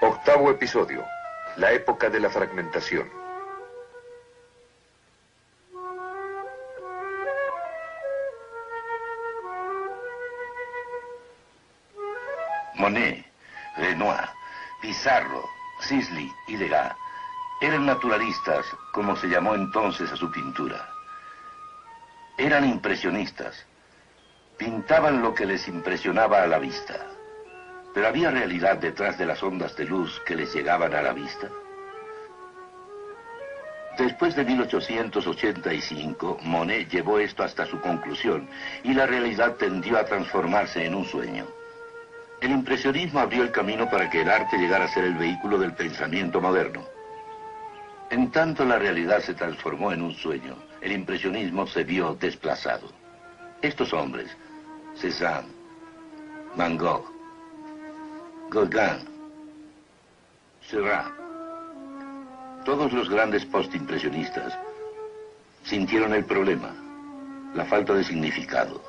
Octavo episodio. La época de la fragmentación. Monet, Renoir, Pissarro, Sisley y Degas eran naturalistas, como se llamó entonces a su pintura. Eran impresionistas. Pintaban lo que les impresionaba a la vista. Pero ¿había realidad detrás de las ondas de luz que les llegaban a la vista? Después de 1885, Monet llevó esto hasta su conclusión y la realidad tendió a transformarse en un sueño. El impresionismo abrió el camino para que el arte llegara a ser el vehículo del pensamiento moderno. En tanto la realidad se transformó en un sueño, el impresionismo se vio desplazado. Estos hombres, Cézanne, Van Gogh, Gauguin, Seurat, todos los grandes postimpresionistas sintieron el problema, la falta de significado.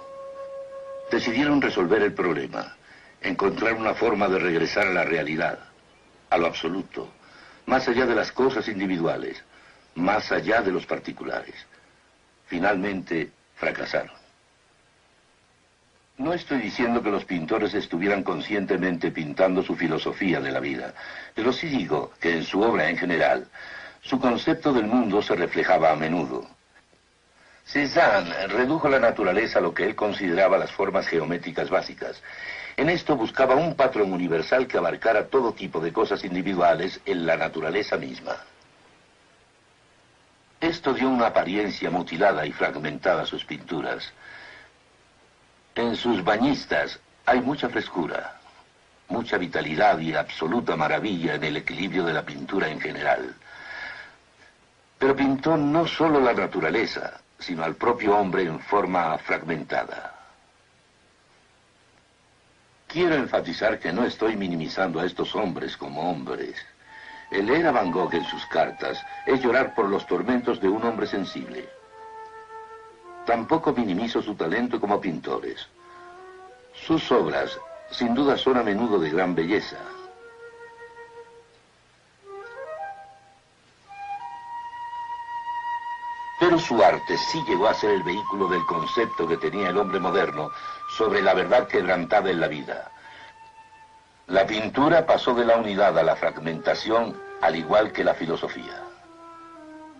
Decidieron resolver el problema, encontrar una forma de regresar a la realidad, a lo absoluto, más allá de las cosas individuales, más allá de los particulares. Finalmente, fracasaron. No estoy diciendo que los pintores estuvieran conscientemente pintando su filosofía de la vida, pero sí digo que en su obra en general, su concepto del mundo se reflejaba a menudo. Cézanne redujo la naturaleza a lo que él consideraba las formas geométricas básicas. En esto buscaba un patrón universal que abarcara todo tipo de cosas individuales en la naturaleza misma. Esto dio una apariencia mutilada y fragmentada a sus pinturas. En sus bañistas hay mucha frescura, mucha vitalidad y absoluta maravilla en el equilibrio de la pintura en general. Pero pintó no solo la naturaleza, sino al propio hombre en forma fragmentada. Quiero enfatizar que no estoy minimizando a estos hombres como hombres. El leer a Van Gogh en sus cartas es llorar por los tormentos de un hombre sensible. Tampoco minimizo su talento como pintores. Sus obras, sin duda, son a menudo de gran belleza. Pero su arte sí llegó a ser el vehículo del concepto que tenía el hombre moderno sobre la verdad quebrantada en la vida. La pintura pasó de la unidad a la fragmentación, al igual que la filosofía.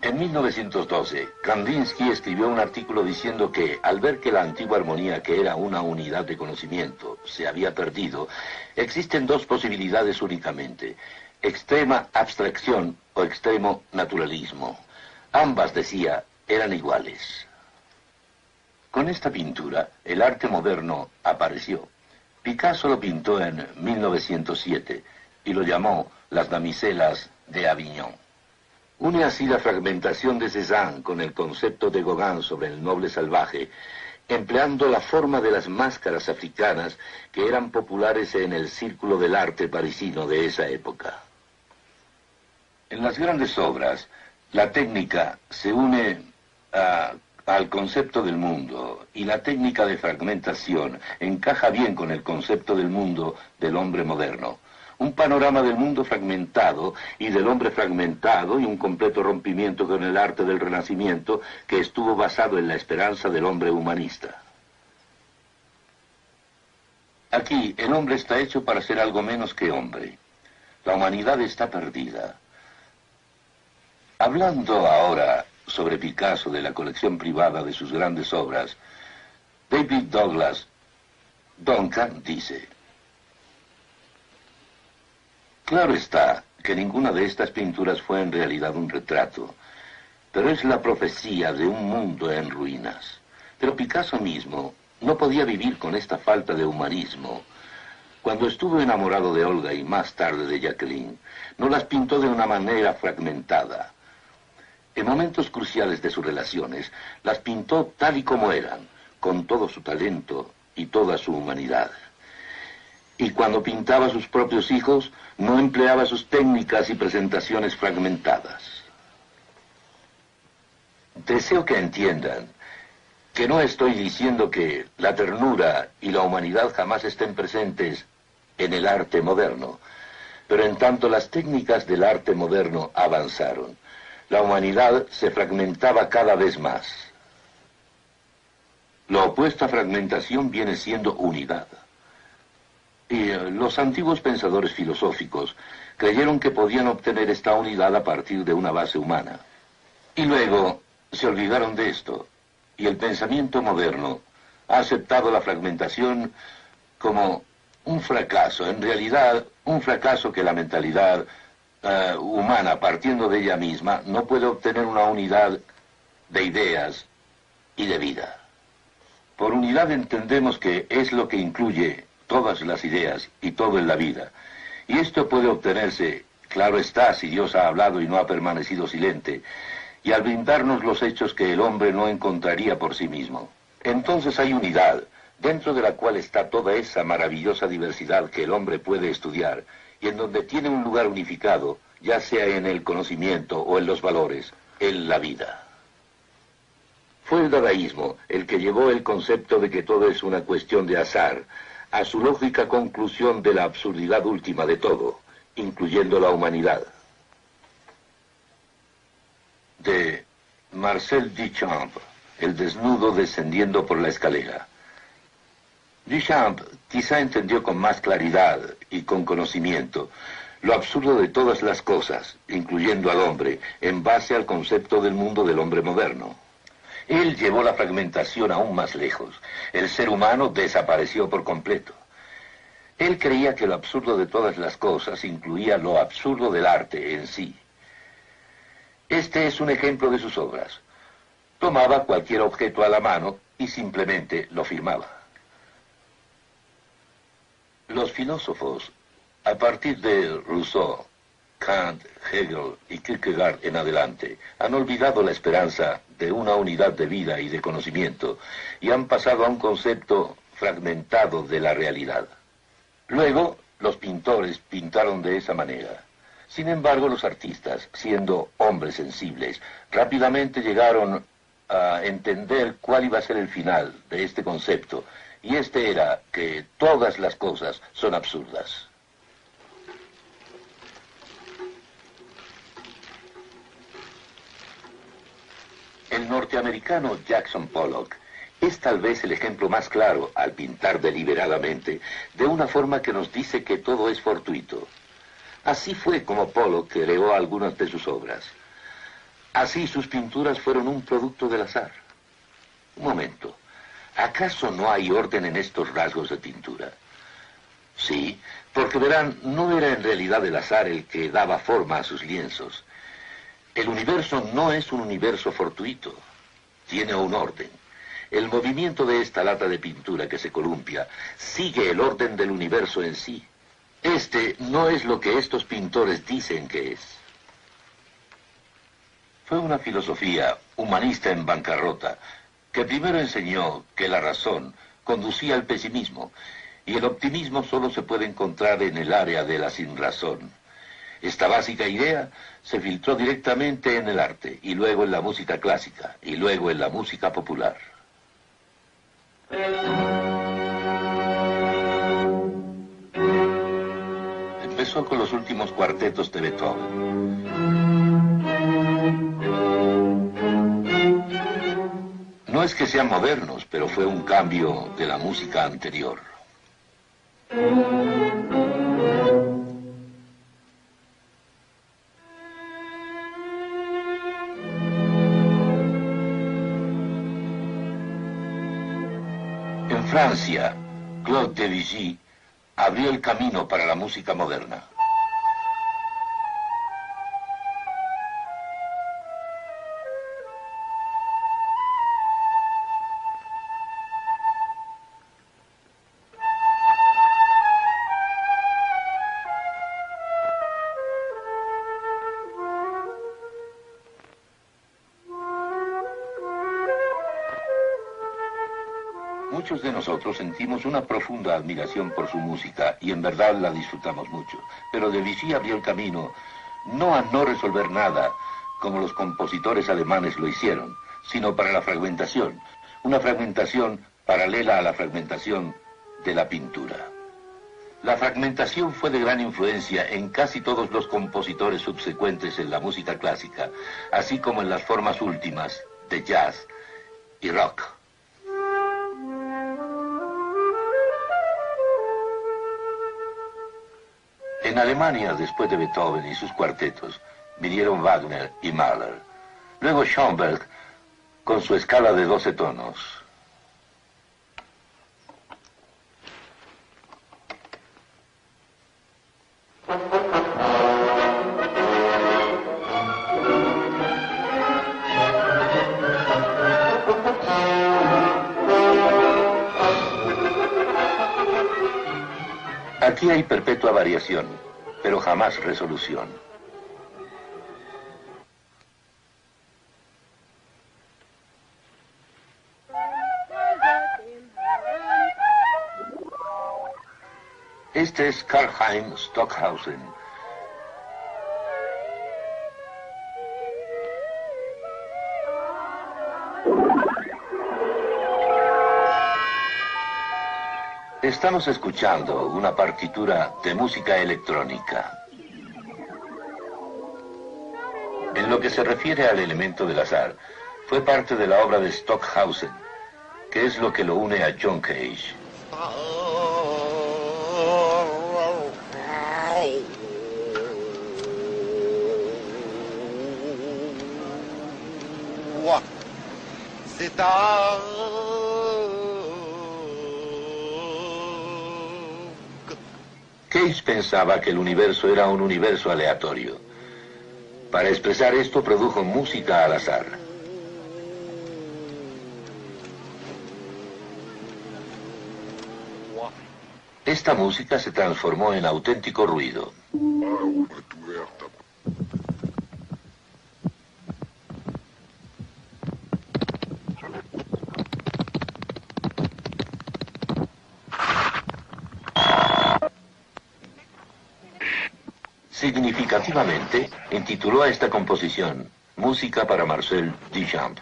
En 1912, Kandinsky escribió un artículo diciendo que, al ver que la antigua armonía, que era una unidad de conocimiento, se había perdido, existen dos posibilidades únicamente: extrema abstracción o extremo naturalismo. Ambas, decía, eran iguales. Con esta pintura, el arte moderno apareció. Picasso lo pintó en 1907 y lo llamó Las damiselas de Avignon. Une así la fragmentación de Cézanne con el concepto de Gauguin sobre el noble salvaje, empleando la forma de las máscaras africanas que eran populares en el círculo del arte parisino de esa época. En las grandes obras, la técnica se une al concepto del mundo, y la técnica de fragmentación encaja bien con el concepto del mundo del hombre moderno. Un panorama del mundo fragmentado y del hombre fragmentado, y un completo rompimiento con el arte del Renacimiento que estuvo basado en la esperanza del hombre humanista. Aquí el hombre está hecho para ser algo menos que hombre. La humanidad está perdida. Hablando ahora sobre Picasso, de la colección privada de sus grandes obras, David Douglas Duncan dice: claro está que ninguna de estas pinturas fue en realidad un retrato, pero es la profecía de un mundo en ruinas. Pero Picasso mismo no podía vivir con esta falta de humanismo. Cuando estuvo enamorado de Olga y más tarde de Jacqueline, no las pintó de una manera fragmentada. En momentos cruciales de sus relaciones, las pintó tal y como eran, con todo su talento y toda su humanidad. Y cuando pintaba a sus propios hijos, no empleaba sus técnicas y presentaciones fragmentadas. Deseo que entiendan que no estoy diciendo que la ternura y la humanidad jamás estén presentes en el arte moderno. Pero en tanto las técnicas del arte moderno avanzaron, la humanidad se fragmentaba cada vez más. Lo opuesto a fragmentación viene siendo unidad. Y los antiguos pensadores filosóficos creyeron que podían obtener esta unidad a partir de una base humana. Y luego se olvidaron de esto, y el pensamiento moderno ha aceptado la fragmentación como un fracaso, en realidad un fracaso que la mentalidad humana, partiendo de ella misma, no puede obtener una unidad de ideas y de vida. Por unidad entendemos que es lo que incluye todas las ideas y todo en la vida. Y esto puede obtenerse, claro está, si Dios ha hablado y no ha permanecido silente, y al brindarnos los hechos que el hombre no encontraría por sí mismo. Entonces hay unidad, dentro de la cual está toda esa maravillosa diversidad que el hombre puede estudiar, y en donde tiene un lugar unificado, ya sea en el conocimiento o en los valores, en la vida. Fue el dadaísmo el que llevó el concepto de que todo es una cuestión de azar, a su lógica conclusión de la absurdidad última de todo, incluyendo la humanidad. De Marcel Duchamp, el desnudo descendiendo por la escalera. Duchamp quizá entendió con más claridad y con conocimiento lo absurdo de todas las cosas, incluyendo al hombre, en base al concepto del mundo del hombre moderno. Él llevó la fragmentación aún más lejos. El ser humano desapareció por completo. Él creía que lo absurdo de todas las cosas incluía lo absurdo del arte en sí. Este es un ejemplo de sus obras. Tomaba cualquier objeto a la mano y simplemente lo firmaba. Los filósofos, a partir de Rousseau, Kant, Hegel y Kierkegaard en adelante, han olvidado la esperanza de una unidad de vida y de conocimiento y han pasado a un concepto fragmentado de la realidad. Luego, los pintores pintaron de esa manera. Sin embargo, los artistas, siendo hombres sensibles, rápidamente llegaron a entender cuál iba a ser el final de este concepto, y este era que todas las cosas son absurdas. El norteamericano Jackson Pollock es tal vez el ejemplo más claro, al pintar deliberadamente, de una forma que nos dice que todo es fortuito. Así fue como Pollock creó algunas de sus obras. Así sus pinturas fueron un producto del azar. Un momento, ¿acaso no hay orden en estos rasgos de pintura? Sí, porque verán, no era en realidad el azar el que daba forma a sus lienzos. El universo no es un universo fortuito, tiene un orden. El movimiento de esta lata de pintura que se columpia sigue el orden del universo en sí. Este no es lo que estos pintores dicen que es. Fue una filosofía humanista en bancarrota que primero enseñó que la razón conducía al pesimismo y el optimismo solo se puede encontrar en el área de la sinrazón. Esta básica idea se filtró directamente en el arte, y luego en la música clásica, y luego en la música popular. Empezó con los últimos cuartetos de Beethoven. No es que sean modernos, pero fue un cambio de la música anterior. En Francia, Claude Debussy abrió el camino para la música moderna. Muchos de nosotros sentimos una profunda admiración por su música y en verdad la disfrutamos mucho. Pero Debussy abrió el camino no a no resolver nada, como los compositores alemanes lo hicieron, sino para la fragmentación. Una fragmentación paralela a la fragmentación de la pintura. La fragmentación fue de gran influencia en casi todos los compositores subsecuentes en la música clásica, así como en las formas últimas de jazz y rock. En Alemania, después de Beethoven y sus cuartetos, vinieron Wagner y Mahler. Luego Schoenberg, con su escala de 12 tonos. Aquí hay perpetua variación, pero jamás resolución. Este es Karlheinz Stockhausen. Estamos escuchando una partitura de música electrónica. En lo que se refiere al elemento del azar, fue parte de la obra de Stockhausen, que es lo que lo une a John Cage. Cage pensaba que el universo era un universo aleatorio. Para expresar esto produjo música al azar. Esta música se transformó en auténtico ruido. Significativamente, intituló a esta composición Música para Marcel Duchamp.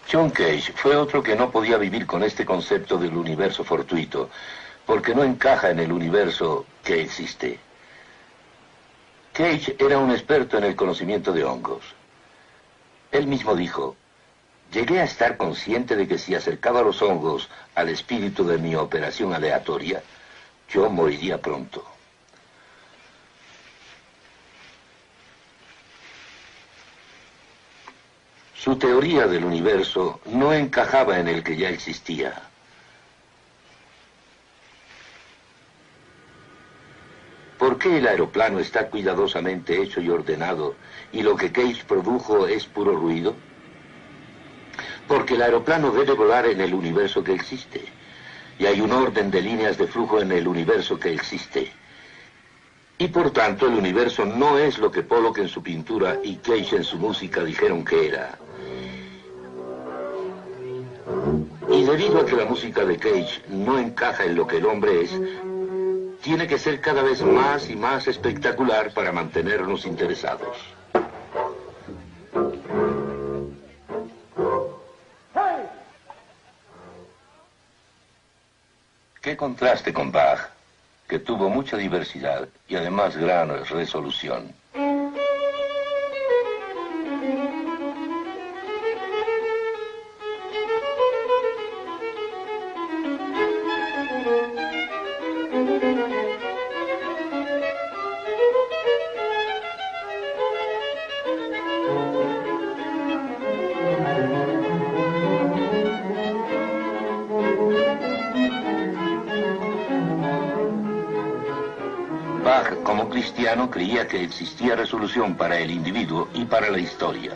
John Cage fue otro que no podía vivir con este concepto del universo fortuito, porque no encaja en el universo que existe. Cage era un experto en el conocimiento de hongos. Él mismo dijo: llegué a estar consciente de que si acercaba los hongos al espíritu de mi operación aleatoria, yo moriría pronto. Su teoría del universo no encajaba en el que ya existía. ¿Por qué el aeroplano está cuidadosamente hecho y ordenado y lo que Cage produjo es puro ruido? Porque el aeroplano debe volar en el universo que existe. Y hay un orden de líneas de flujo en el universo que existe. Y por tanto el universo no es lo que Pollock en su pintura y Cage en su música dijeron que era. Y debido a que la música de Cage no encaja en lo que el hombre es, tiene que ser cada vez más y más espectacular para mantenernos interesados. Qué contraste con Bach, que tuvo mucha diversidad y además gran resolución. Bach, como cristiano, creía que existía resolución para el individuo y para la historia.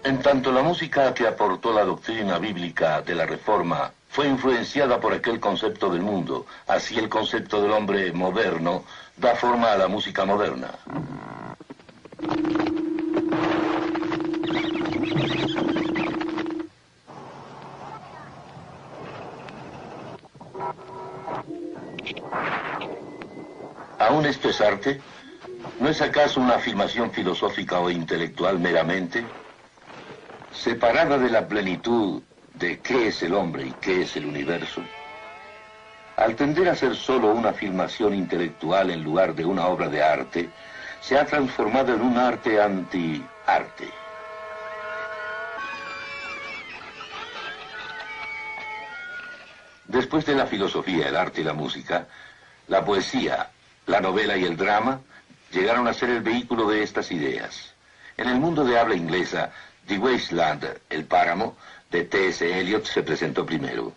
En tanto la música que aportó la doctrina bíblica de la Reforma fue influenciada por aquel concepto del mundo, así el concepto del hombre moderno da forma a la música moderna. ¿Aún esto es arte? ¿No es acaso una afirmación filosófica o intelectual meramente? Separada de la plenitud de qué es el hombre y qué es el universo. Al tender a ser solo una afirmación intelectual en lugar de una obra de arte, se ha transformado en un arte anti-arte. Después de la filosofía, el arte y la música, la poesía, la novela y el drama llegaron a ser el vehículo de estas ideas. En el mundo de habla inglesa, The Wasteland, el páramo, de T.S. Eliot se presentó primero.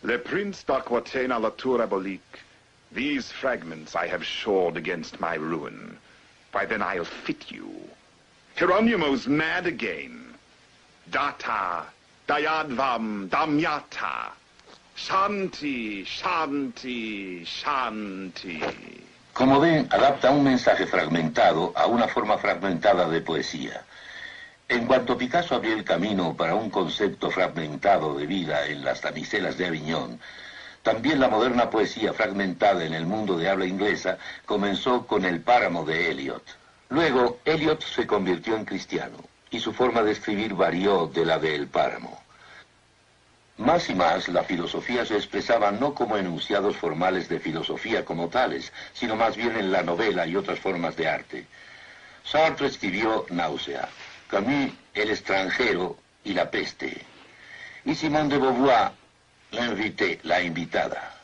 Le Prince d'Aquitaine à la tour abolique. These fragments I have shored against my ruin. Why then I'll fit you. Hieronymo's mad again. Data, Dayadvam, Damyata. Shanti, Shanti, Shanti. Como ven, adapta un mensaje fragmentado a una forma fragmentada de poesía. En cuanto Picasso abrió el camino para un concepto fragmentado de vida en las damiselas de Aviñón, también la moderna poesía fragmentada en el mundo de habla inglesa comenzó con el páramo de Eliot. Luego, Eliot se convirtió en cristiano, y su forma de escribir varió de la del páramo. Más y más, la filosofía se expresaba no como enunciados formales de filosofía como tales, sino más bien en la novela y otras formas de arte. Sartre escribió Náusea, Camus, El extranjero y La peste, y Simone de Beauvoir, L'invité, la invitada.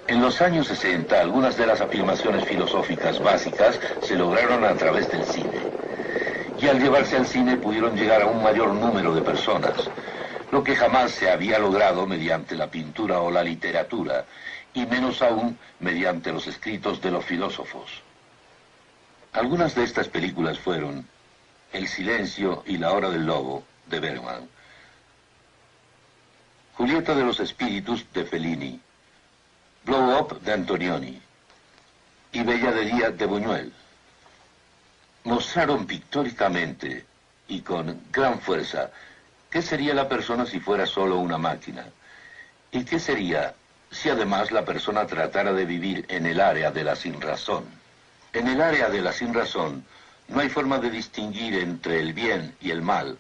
En los años 60, algunas de las afirmaciones filosóficas básicas se lograron a través del cine. Y al llevarse al cine pudieron llegar a un mayor número de personas, lo que jamás se había logrado mediante la pintura o la literatura, y menos aún mediante los escritos de los filósofos. Algunas de estas películas fueron El silencio y la hora del lobo, de Bergman, Julieta de los espíritus, de Fellini, Blow Up, de Antonioni, y Bella de Día, de Buñuel. Mostraron pictóricamente y con gran fuerza qué sería la persona si fuera solo una máquina, y qué sería si además la persona tratara de vivir en el área de la sinrazón. En el área de la sinrazón no hay forma de distinguir entre el bien y el mal,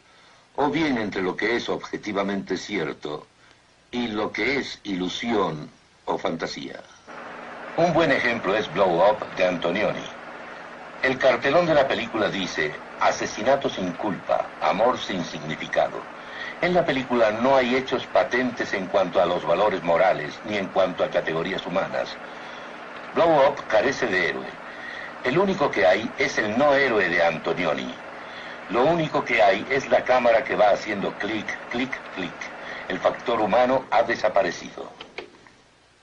o bien entre lo que es objetivamente cierto y lo que es ilusión o fantasía. Un buen ejemplo es Blow Up, de Antonioni. El cartelón de la película dice: asesinato sin culpa, amor sin significado. En la película no hay hechos patentes en cuanto a los valores morales, ni en cuanto a categorías humanas. Blow Up carece de héroe. El único que hay es el no héroe de Antonioni. Lo único que hay es la cámara que va haciendo clic, clic, clic. El factor humano ha desaparecido.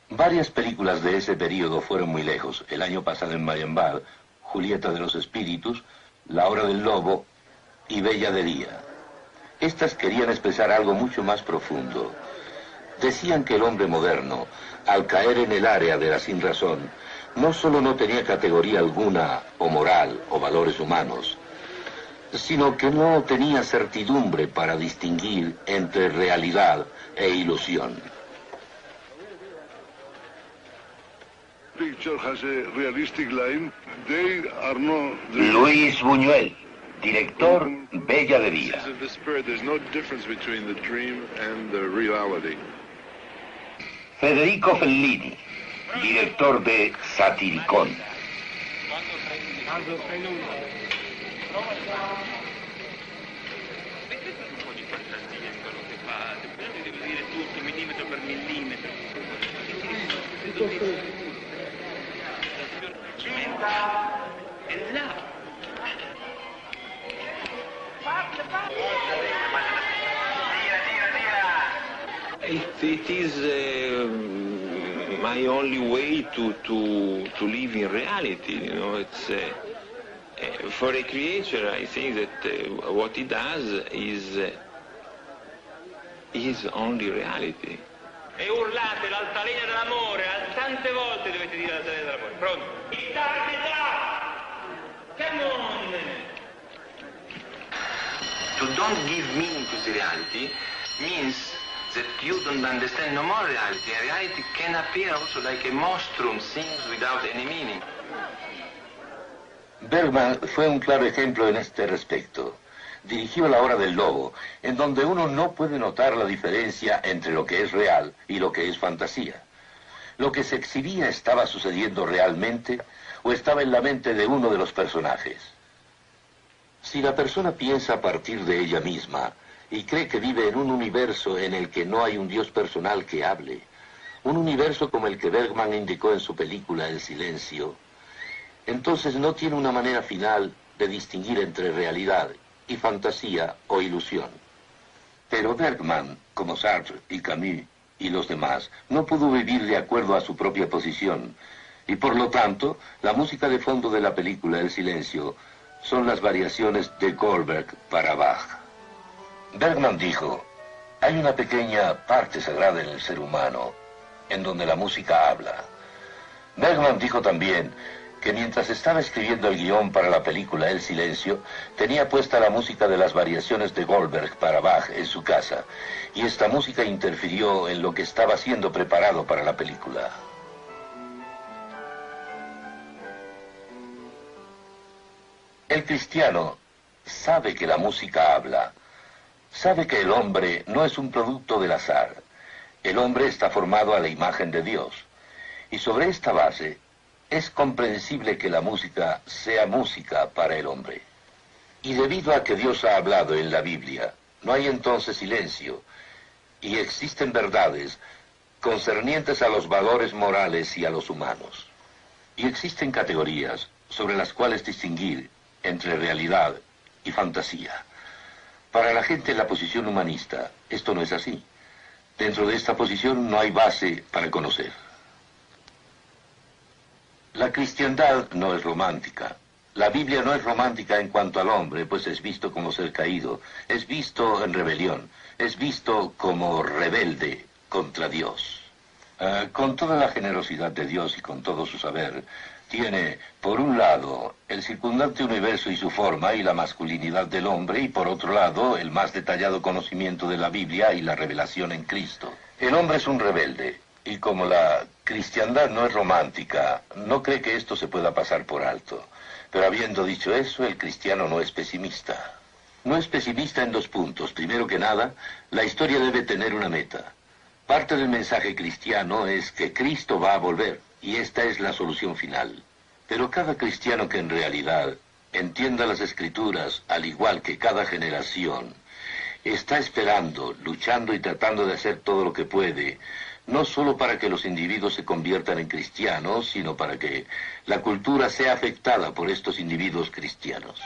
Varias películas de ese periodo fueron muy lejos. El año pasado en Marienbad, Julieta de los espíritus, La hora del lobo y Bella de día. Estas querían expresar algo mucho más profundo. Decían que el hombre moderno, al caer en el área de la sinrazón, no solo no tenía categoría alguna, o moral, o valores humanos, sino que no tenía certidumbre para distinguir entre realidad e ilusión. Picture has a realistic line. They are not... Luis Buñuel. Director Bella de Día. Federico Fellini, director de Satiricón. It is my only way to live in reality. You know, it's for a creature. I think that what he does is only reality. E urlate l'altalena dell'amore, tante volte dovete dire l'altalena dell'amore. Pronto? Come on! To don't give meaning to the reality means that you don't understand no more reality. And reality can appear also like a monstrum, things without any meaning. Bergman fue un claro ejemplo en este respecto. Dirigió La Hora del Lobo, en donde uno no puede notar la diferencia entre lo que es real y lo que es fantasía. Lo que se exhibía estaba sucediendo realmente o estaba en la mente de uno de los personajes. Si la persona piensa a partir de ella misma y cree que vive en un universo en el que no hay un Dios personal que hable, un universo como el que Bergman indicó en su película El Silencio, entonces no tiene una manera final de distinguir entre realidad y fantasía o ilusión. Pero Bergman, como Sartre y Camus y los demás, no pudo vivir de acuerdo a su propia posición, y por lo tanto, la música de fondo de la película El Silencio son las variaciones de Goldberg para Bach. Bergman dijo, hay una pequeña parte sagrada en el ser humano, en donde la música habla. Bergman dijo también que mientras estaba escribiendo el guión para la película El Silencio, tenía puesta la música de las variaciones de Goldberg para Bach en su casa, y esta música interfirió en lo que estaba siendo preparado para la película. El cristiano sabe que la música habla, sabe que el hombre no es un producto del azar. El hombre está formado a la imagen de Dios, y sobre esta base es comprensible que la música sea música para el hombre. Y debido a que Dios ha hablado en la Biblia, no hay entonces silencio, y existen verdades concernientes a los valores morales y a los humanos. Y existen categorías sobre las cuales distinguir entre realidad y fantasía. Para la gente en la posición humanista, esto no es así. Dentro de esta posición no hay base para conocer. La cristiandad no es romántica. La Biblia no es romántica en cuanto al hombre, pues es visto como ser caído, es visto en rebelión, es visto como rebelde contra Dios. Con toda la generosidad de Dios y con todo su saber, tiene, por un lado, el circundante universo y su forma y la masculinidad del hombre, y por otro lado, el más detallado conocimiento de la Biblia y la revelación en Cristo. El hombre es un rebelde, y como la cristiandad no es romántica, no cree que esto se pueda pasar por alto. Pero habiendo dicho eso, el cristiano no es pesimista. No es pesimista en dos puntos. Primero que nada, la historia debe tener una meta. Parte del mensaje cristiano es que Cristo va a volver, y esta es la solución final. Pero cada cristiano que en realidad entienda las Escrituras, al igual que cada generación, está esperando, luchando y tratando de hacer todo lo que puede, no solo para que los individuos se conviertan en cristianos, sino para que la cultura sea afectada por estos individuos cristianos.